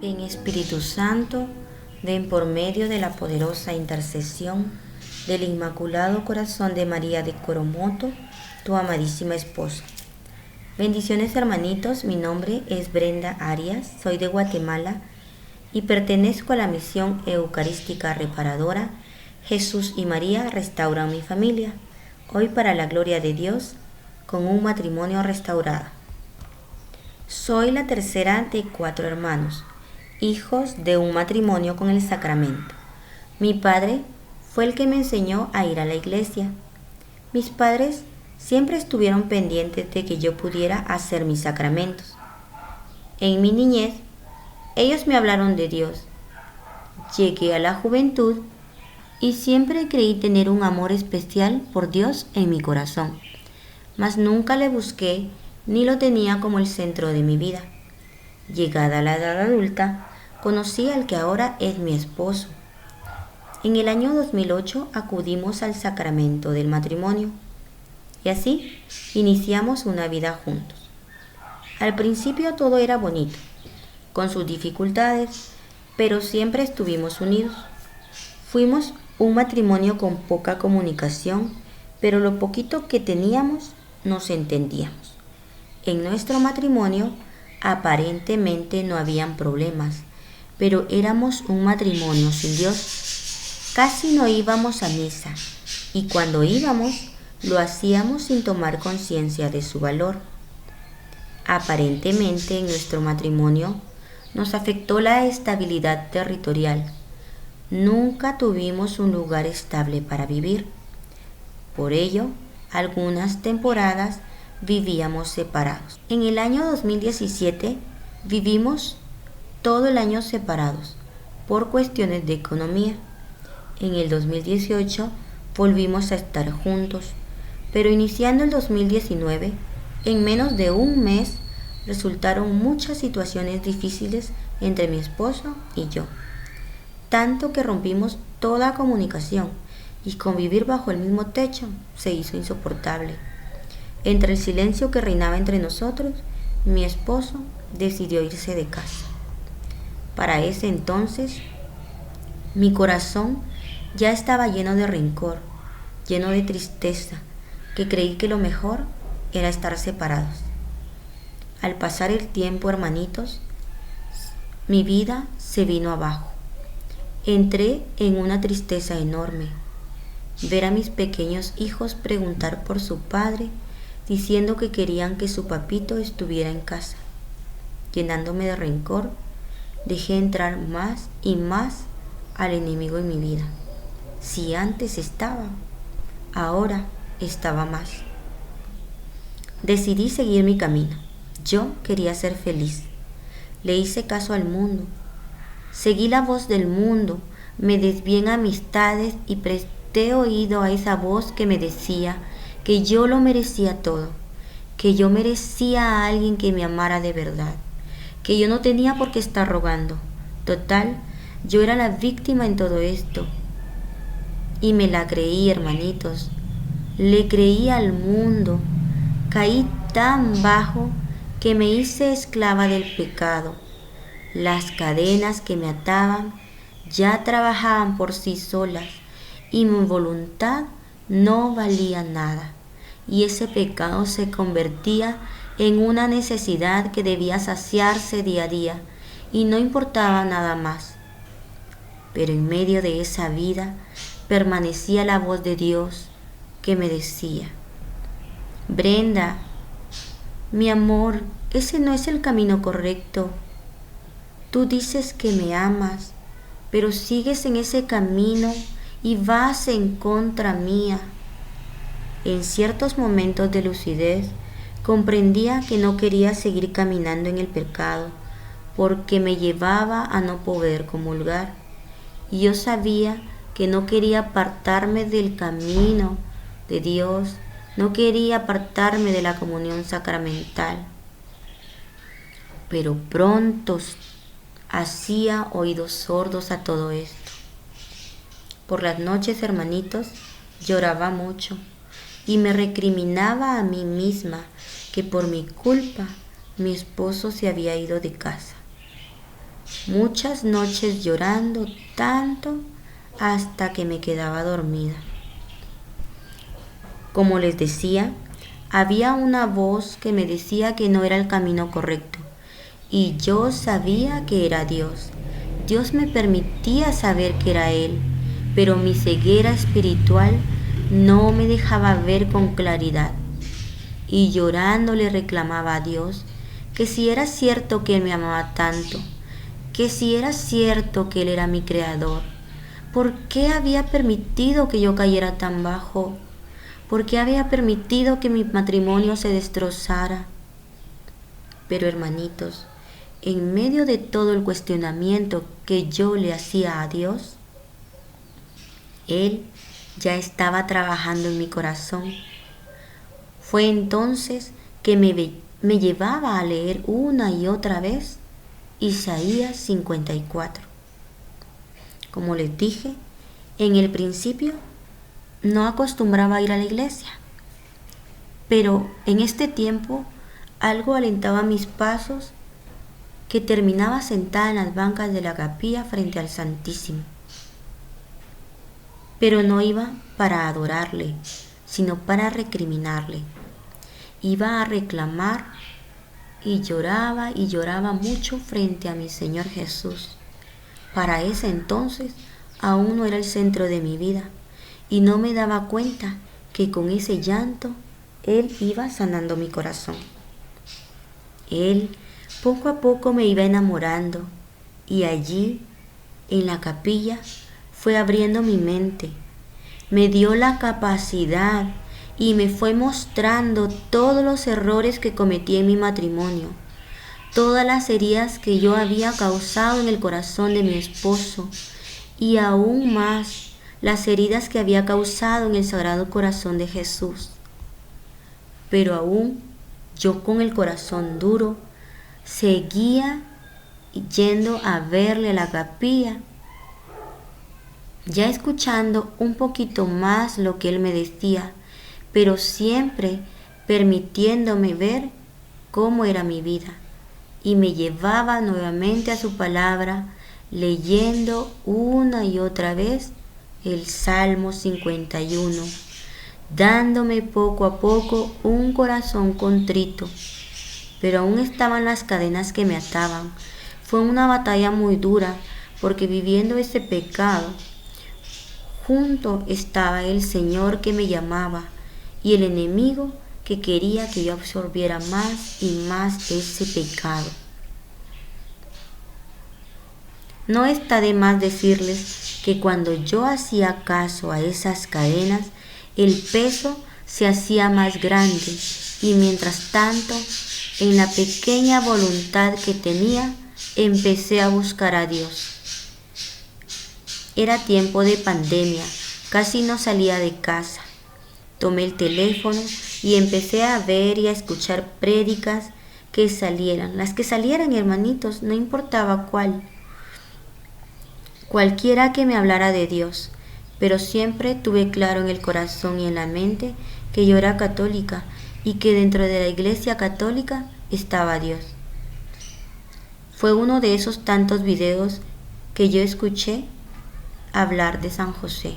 Ven Espíritu Santo, ven por medio de la poderosa intercesión del Inmaculado Corazón de María de Coromoto, tu amadísima esposa. Bendiciones hermanitos, mi nombre es Brenda Arias, soy de Guatemala y pertenezco a la misión eucarística reparadora Jesús y María restauran mi familia, hoy para la gloria de Dios, con un matrimonio restaurado. Soy la tercera de 4 hermanos, hijos de un matrimonio con el sacramento. Mi padre fue el que me enseñó a ir a la iglesia. Mis padres siempre estuvieron pendientes de que yo pudiera hacer mis sacramentos. En mi niñez, ellos me hablaron de Dios. Llegué a la juventud y siempre creí tener un amor especial por Dios en mi corazón, mas nunca le busqué ni lo tenía como el centro de mi vida. Llegada a la edad adulta, conocí al que ahora es mi esposo. En el año 2008 acudimos al sacramento del matrimonio y así iniciamos una vida juntos. Al principio todo era bonito, con sus dificultades, pero siempre estuvimos unidos. Fuimos un matrimonio con poca comunicación, pero lo poquito que teníamos nos entendíamos. En nuestro matrimonio aparentemente no habían problemas, pero éramos un matrimonio sin Dios. Casi no íbamos a misa y cuando íbamos lo hacíamos sin tomar conciencia de su valor. Aparentemente en nuestro matrimonio nos afectó la estabilidad territorial. Nunca tuvimos un lugar estable para vivir. Por ello, algunas temporadas vivíamos separados. En el año 2017 vivimos todo el año separados por cuestiones de economía. En el 2018 volvimos a estar juntos, pero iniciando el 2019, en menos de un mes resultaron muchas situaciones difíciles entre mi esposo y yo. Tanto que rompimos toda comunicación y convivir bajo el mismo techo se hizo insoportable. Entre el silencio que reinaba entre nosotros, mi esposo decidió irse de casa. Para ese entonces, mi corazón ya estaba lleno de rencor, lleno de tristeza, que creí que lo mejor era estar separados. Al pasar el tiempo, hermanitos, mi vida se vino abajo. Entré en una tristeza enorme. Ver a mis pequeños hijos preguntar por su padre, diciendo que querían que su papito estuviera en casa. Llenándome de rencor, dejé entrar más y más al enemigo en mi vida. Si antes estaba, ahora estaba más. Decidí seguir mi camino. Yo quería ser feliz. Le hice caso al mundo. Seguí la voz del mundo, me desvié en amistades y presté oído a esa voz que me decía que yo lo merecía todo, que yo merecía a alguien que me amara de verdad, que yo no tenía por qué estar rogando. Total, yo era la víctima en todo esto. Y me la creí, hermanitos. Le creí al mundo. Caí tan bajo que me hice esclava del pecado. Las cadenas que me ataban ya trabajaban por sí solas y mi voluntad no valía nada. Y ese pecado se convertía en una necesidad que debía saciarse día a día y no importaba nada más. Pero en medio de esa vida permanecía la voz de Dios que me decía: Brenda, mi amor, ese no es el camino correcto. Tú dices que me amas, pero sigues en ese camino y vas en contra mía. En ciertos momentos de lucidez comprendía que no quería seguir caminando en el pecado porque me llevaba a no poder comulgar. Y yo sabía que no quería apartarme del camino de Dios, no quería apartarme de la comunión sacramental. Pero pronto hacía oídos sordos a todo esto. Por las noches, hermanitos, lloraba mucho y me recriminaba a mí misma que por mi culpa mi esposo se había ido de casa. muchas noches llorando tanto hasta que me quedaba dormida. Como les decía, había una voz que me decía que no era el camino correcto, y yo sabía que era Dios. Dios me permitía saber que era Él, pero mi ceguera espiritual no me dejaba ver con claridad. Y llorando le reclamaba a Dios que si era cierto que Él me amaba tanto, que si era cierto que Él era mi creador, ¿por qué había permitido que yo cayera tan bajo? ¿Por qué había permitido que mi matrimonio se destrozara? Pero hermanitos, en medio de todo el cuestionamiento que yo le hacía a Dios, Él ya estaba trabajando en mi corazón. Fue entonces que me llevaba a leer una y otra vez Isaías 54. Como les dije, en el principio no acostumbraba a ir a la iglesia, pero en este tiempo algo alentaba mis pasos, que terminaba sentada en las bancas de la capilla frente al Santísimo. Pero no iba para adorarle, sino para recriminarle. Iba a reclamar y lloraba mucho frente a mi Señor Jesús. Para ese entonces aún no era el centro de mi vida y no me daba cuenta que con ese llanto Él iba sanando mi corazón. Él poco a poco me iba enamorando y allí, en la capilla, fue abriendo mi mente. Me dio la capacidad y me fue mostrando todos los errores que cometí en mi matrimonio, todas las heridas que yo había causado en el corazón de mi esposo y aún más las heridas que había causado en el Sagrado Corazón de Jesús. Pero aún yo con el corazón duro seguía yendo a verle a la capilla, ya escuchando un poquito más lo que él me decía, pero siempre permitiéndome ver cómo era mi vida. Y me llevaba nuevamente a su palabra, leyendo una y otra vez el Salmo 51, dándome poco a poco un corazón contrito. Pero aún estaban las cadenas que me ataban. Fue una batalla muy dura, porque viviendo ese pecado, junto estaba el Señor que me llamaba y el enemigo que quería que yo absorbiera más y más ese pecado. No está de más decirles que cuando yo hacía caso a esas cadenas, el peso se hacía más grande y mientras tanto, en la pequeña voluntad que tenía, empecé a buscar a Dios. Era tiempo de pandemia, casi no salía de casa. Tomé el teléfono y empecé a ver y a escuchar prédicas que salieran. Las que salieran, hermanitos, no importaba cuál. Cualquiera que me hablara de Dios, pero siempre tuve claro en el corazón y en la mente que yo era católica y que dentro de la Iglesia Católica estaba Dios. Fue uno de esos tantos videos que yo escuché hablar de San José.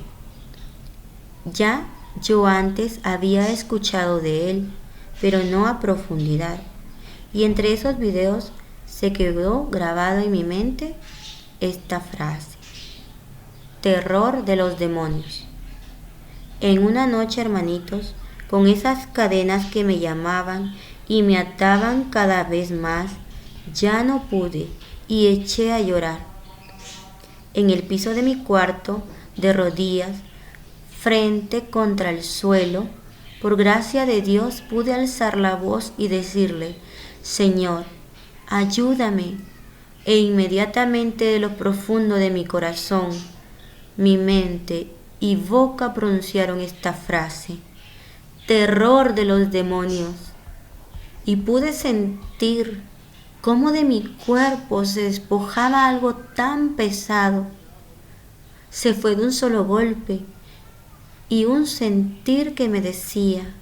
Ya yo antes había escuchado de él, pero no a profundidad. Y entre esos videos se quedó grabado en mi mente esta frase: terror de los demonios. En una noche, hermanitos, con esas cadenas que me llamaban y me ataban cada vez más, ya no pude y eché a llorar. En el piso de mi cuarto, de rodillas, frente contra el suelo, por gracia de Dios pude alzar la voz y decirle: Señor, ayúdame. E inmediatamente de lo profundo de mi corazón, mi mente y boca pronunciaron esta frase: terror de los demonios. Y pude sentir cómo de mi cuerpo se despojaba algo tan pesado. Se fue de un solo golpe y un sentir que me decía: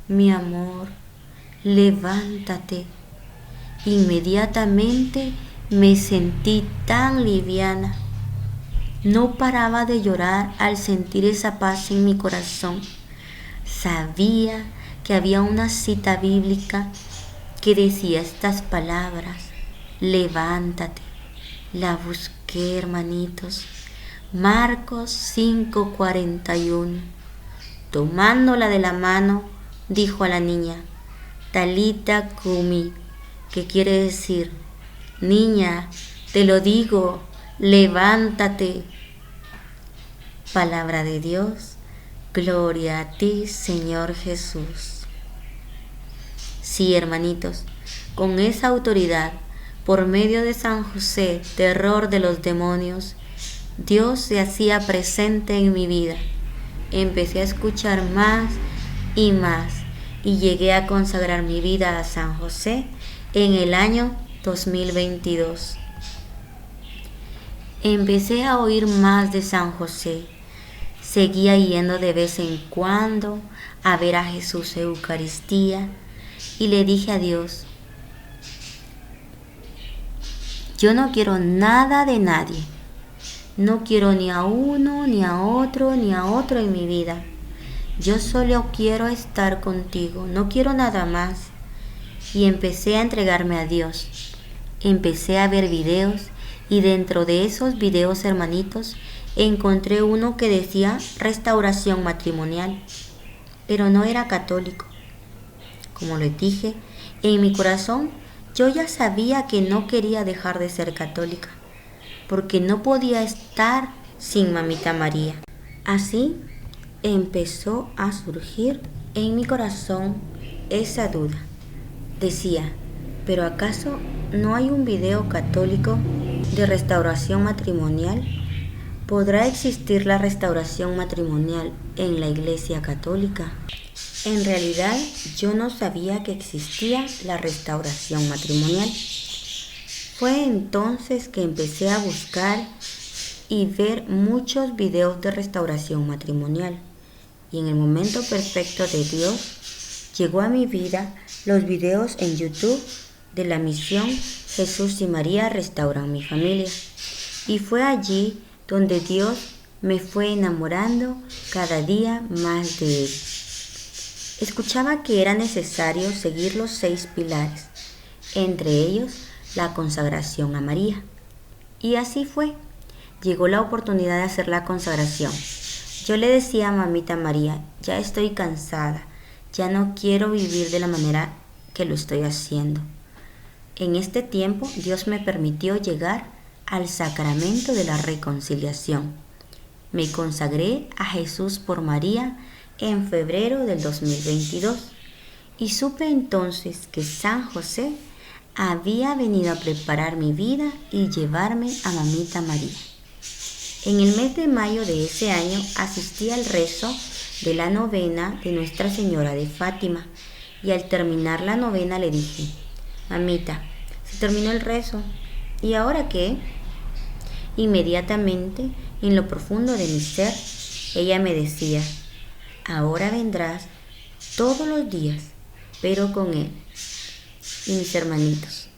mi amor, levántate. Inmediatamente Me sentí tan liviana. No paraba de llorar al sentir esa paz en mi corazón. Sabía que había una cita bíblica que decía estas palabras: levántate. La busqué, hermanitos. Marcos 5:41. Tomándola de la mano, dijo a la niña: Talita Kumi, que quiere decir: niña, te lo digo, levántate. Palabra de Dios, gloria a ti, Señor Jesús. Sí, hermanitos, con esa autoridad, por medio de San José, terror de los demonios, Dios se hacía presente en mi vida. Empecé a escuchar más y más y llegué a consagrar mi vida a San José en el año 2022. Empecé a oír más de San José. Seguía yendo de vez en cuando a ver a Jesús en Eucaristía y le dije a Dios: yo no quiero nada de nadie. No quiero ni a uno, ni a otro, ni a otro en mi vida. Yo solo quiero estar contigo, no quiero nada más. Y empecé a entregarme a Dios. Empecé a ver videos y dentro de esos videos, hermanitos, encontré uno que decía restauración matrimonial, pero no era católico. Como les dije, en mi corazón yo ya sabía que no quería dejar de ser católica, porque no podía estar sin Mamita María. Así empezó a surgir en mi corazón esa duda. Decía, ¿pero acaso no hay un video católico de restauración matrimonial? ¿Podrá existir la restauración matrimonial en la Iglesia Católica? En realidad, yo no sabía que existía la restauración matrimonial. Fue entonces que empecé a buscar y ver muchos videos de restauración matrimonial. Y en el momento perfecto de Dios, llegó a mi vida los videos en YouTube de la misión Jesús y María Restauran mi Familia. Y fue allí donde Dios me fue enamorando cada día más de Él. Escuchaba que era necesario seguir los 6 pilares, entre ellos la consagración a María. Y así fue. Llegó la oportunidad de hacer la consagración. Yo le decía a Mamita María: ya estoy cansada, ya no quiero vivir de la manera que lo estoy haciendo. En este tiempo Dios me permitió llegar al sacramento de la reconciliación. Me consagré a Jesús por María en febrero del 2022 y supe entonces que San José había venido a preparar mi vida y llevarme a Mamita María. En el mes de mayo de ese año asistí al rezo de la novena de Nuestra Señora de Fátima y al terminar la novena le dije: Mamita, se terminó el rezo, ¿y ahora qué? Inmediatamente, en lo profundo de mi ser, ella me decía: ahora vendrás todos los días, pero con Él. Y mis hermanitos,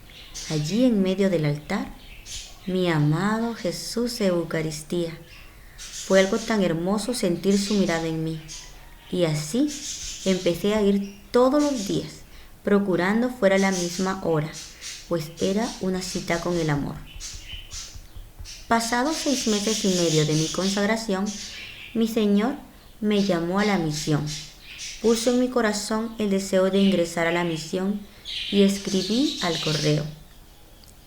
allí en medio del altar, mi amado Jesús de Eucaristía. Fue algo tan hermoso sentir su mirada en mí. Y así empecé a ir todos los días, procurando fuera la misma hora, pues era una cita con el amor. Pasados 6 meses y medio de mi consagración, mi Señor me llamó a la misión. Puso en mi corazón el deseo de ingresar a la misión y escribí al correo,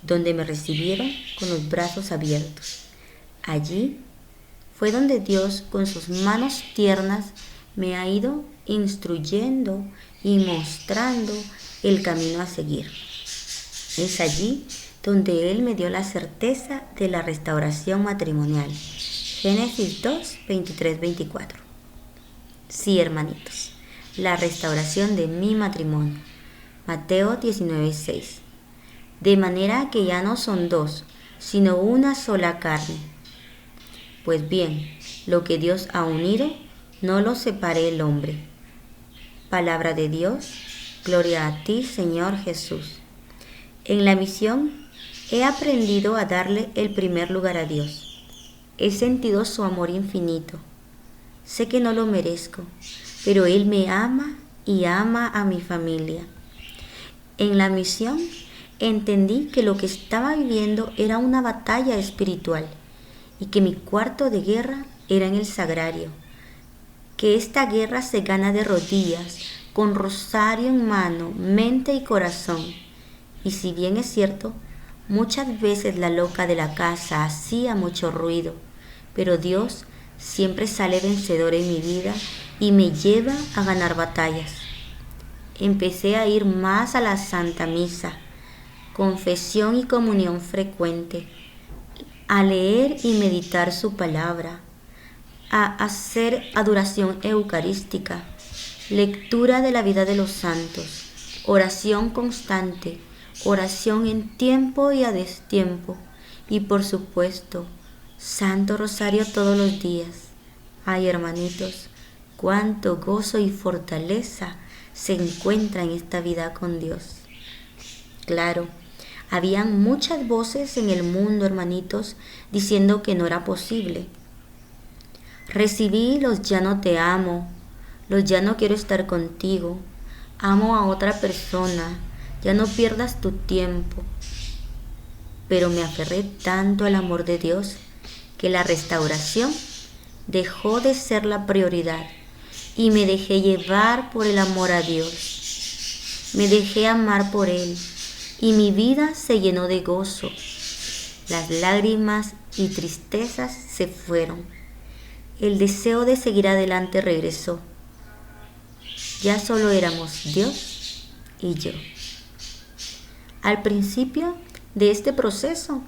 donde me recibieron con los brazos abiertos. Allí fue donde Dios, con sus manos tiernas, me ha ido instruyendo y mostrando el camino a seguir. Es allí donde Él me dio la certeza de la restauración matrimonial. Génesis 2, 23, 24. Sí, hermanitos, la restauración de mi matrimonio. Mateo 19, 6. De manera que ya no son 2, sino una sola carne. Pues bien, lo que Dios ha unido, no lo separe el hombre. Palabra de Dios, gloria a ti, Señor Jesús. En la misión He aprendido a darle el primer lugar a Dios. He sentido su amor infinito. Sé que no lo merezco, pero Él me ama y ama a mi familia. En la misión entendí que lo que estaba viviendo era una batalla espiritual y que mi cuarto de guerra era en el sagrario, que esta guerra se gana de rodillas, con rosario en mano, mente y corazón. Y si bien es cierto, muchas veces la loca de la casa hacía mucho ruido, pero Dios siempre sale vencedor en mi vida y me lleva a ganar batallas. Empecé a ir más a la Santa Misa, confesión y comunión frecuente, a leer y meditar su palabra, a hacer adoración eucarística, lectura de la vida de los santos, oración constante, oración en tiempo y a destiempo, y por supuesto, Santo Rosario todos los días. Ay, hermanitos, cuánto gozo y fortaleza se encuentra en esta vida con Dios. Claro, habían muchas voces en el mundo, hermanitos, diciendo que no era posible. Recibí los ya no te amo, los ya no quiero estar contigo, amo a otra persona, ya no pierdas tu tiempo. Pero me aferré tanto al amor de Dios que la restauración dejó de ser la prioridad y me dejé llevar por el amor a Dios. Me dejé amar por Él y mi vida se llenó de gozo. Las lágrimas y tristezas se fueron. El deseo de seguir adelante regresó. Ya solo éramos Dios y yo. Al principio de este proceso,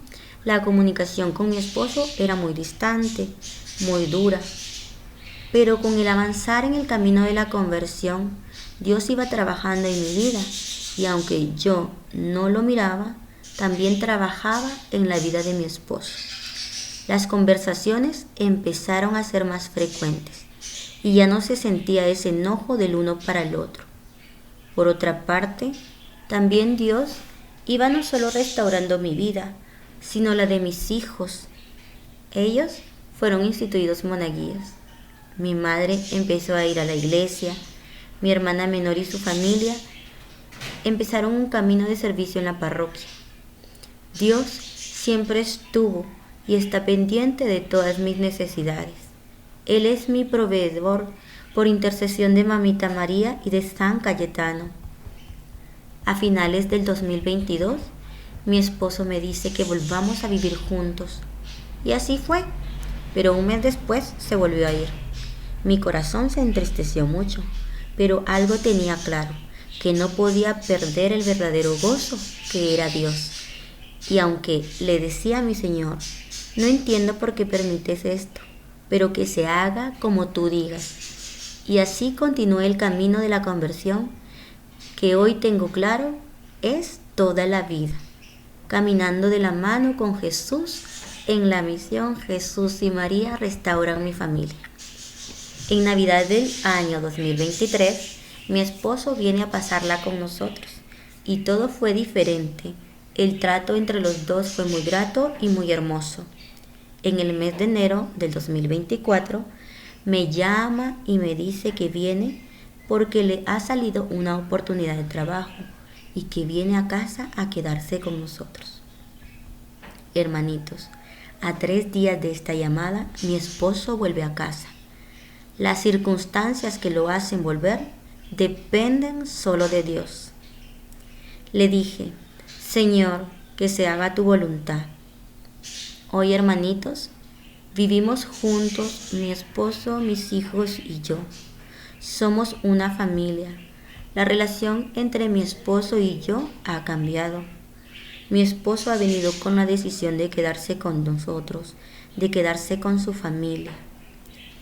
la comunicación con mi esposo era muy distante, muy dura. Pero con el avanzar en el camino de la conversión, Dios iba trabajando en mi vida y aunque yo no lo miraba, también trabajaba en la vida de mi esposo. Las conversaciones empezaron a ser más frecuentes y ya no se sentía ese enojo del uno para el otro. Por otra parte, también Dios iba no solo restaurando mi vida, sino la de mis hijos. Ellos fueron instituidos monaguillos. Mi madre empezó a ir a la iglesia, mi hermana menor y su familia empezaron un camino de servicio en la parroquia. Dios siempre estuvo y está pendiente de todas mis necesidades. Él es mi proveedor por intercesión de Mamita María y de San Cayetano. A finales del 2022, mi esposo me dice que volvamos a vivir juntos. Y así fue, pero un mes después se volvió a ir. Mi corazón se entristeció mucho, pero algo tenía claro, que no podía perder el verdadero gozo que era Dios. Y aunque le decía a mi Señor, no entiendo por qué permites esto, pero que se haga como tú digas. Y así continué el camino de la conversión, que hoy tengo claro es toda la vida, caminando de la mano con Jesús en la misión Jesús y María restauran mi familia. En Navidad del año 2023, mi esposo viene a pasarla con nosotros y todo fue diferente. El trato entre los dos fue muy grato y muy hermoso. En el mes de enero del 2024, me llama y me dice que viene porque le ha salido una oportunidad de trabajo y que viene a casa a quedarse con nosotros. Hermanitos, a 3 días de esta llamada, mi esposo vuelve a casa. Las circunstancias que lo hacen volver dependen solo de Dios. Le dije, Señor, que se haga tu voluntad. Hoy, hermanitos, vivimos juntos, mi esposo, mis hijos y yo. Somos una familia. La relación entre mi esposo y yo ha cambiado. Mi esposo ha venido con la decisión de quedarse con nosotros, de quedarse con su familia.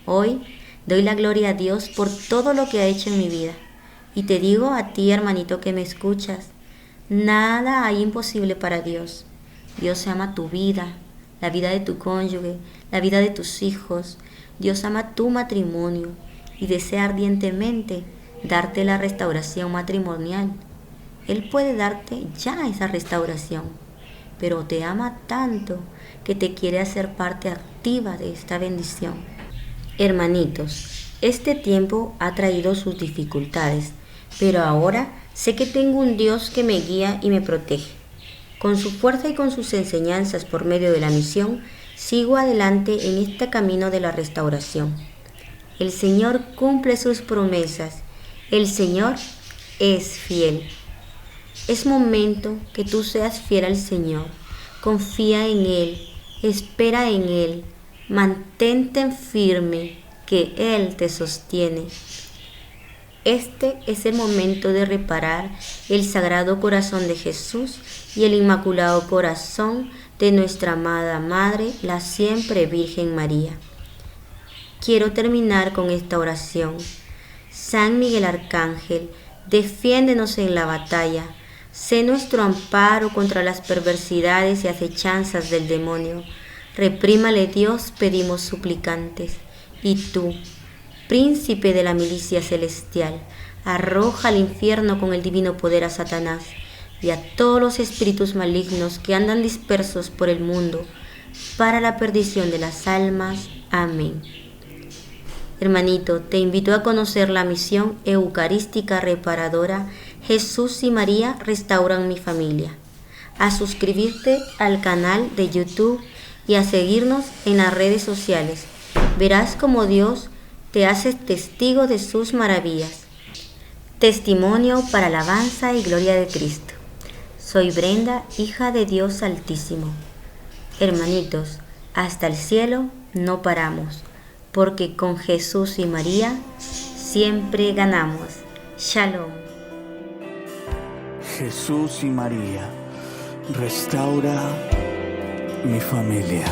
Hoy doy la gloria a Dios por todo lo que ha hecho en mi vida. Y te digo a ti, hermanito, que me escuchas, nada hay imposible para Dios. Dios ama tu vida, la vida de tu cónyuge, la vida de tus hijos. Dios ama tu matrimonio y desea ardientemente darte la restauración matrimonial. Él puede darte ya esa restauración. pero te ama tanto que te quiere hacer parte activa de esta bendición. Hermanitos, este tiempo ha traído sus dificultades, pero ahora sé que tengo un Dios que me guía y me protege. Con su fuerza y con sus enseñanzas por medio de la misión, sigo adelante en este camino de la restauración. El Señor cumple sus promesas. El Señor es fiel. Es momento que tú seas fiel al Señor. Confía en Él, espera en Él, mantente firme, que Él te sostiene. Este es el momento de reparar el Sagrado Corazón de Jesús y el Inmaculado Corazón de nuestra amada Madre, la siempre Virgen María. Quiero terminar con esta oración. San Miguel Arcángel, defiéndenos en la batalla. Sé nuestro amparo contra las perversidades y acechanzas del demonio. Reprímale Dios, pedimos suplicantes. Y tú, príncipe de la milicia celestial, arroja al infierno con el divino poder a Satanás y a todos los espíritus malignos que andan dispersos por el mundo, para la perdición de las almas. Amén. Hermanito, te invito a conocer la misión eucarística reparadora Jesús y María restauran mi familia, a suscribirte al canal de YouTube y a seguirnos en las redes sociales. Verás cómo Dios te hace testigo de sus maravillas. Testimonio para alabanza y gloria de Cristo. Soy Brenda, hija de Dios Altísimo. Hermanitos, hasta el cielo no paramos, porque con Jesús y María siempre ganamos. Shalom. Jesús y María, restaura mi familia.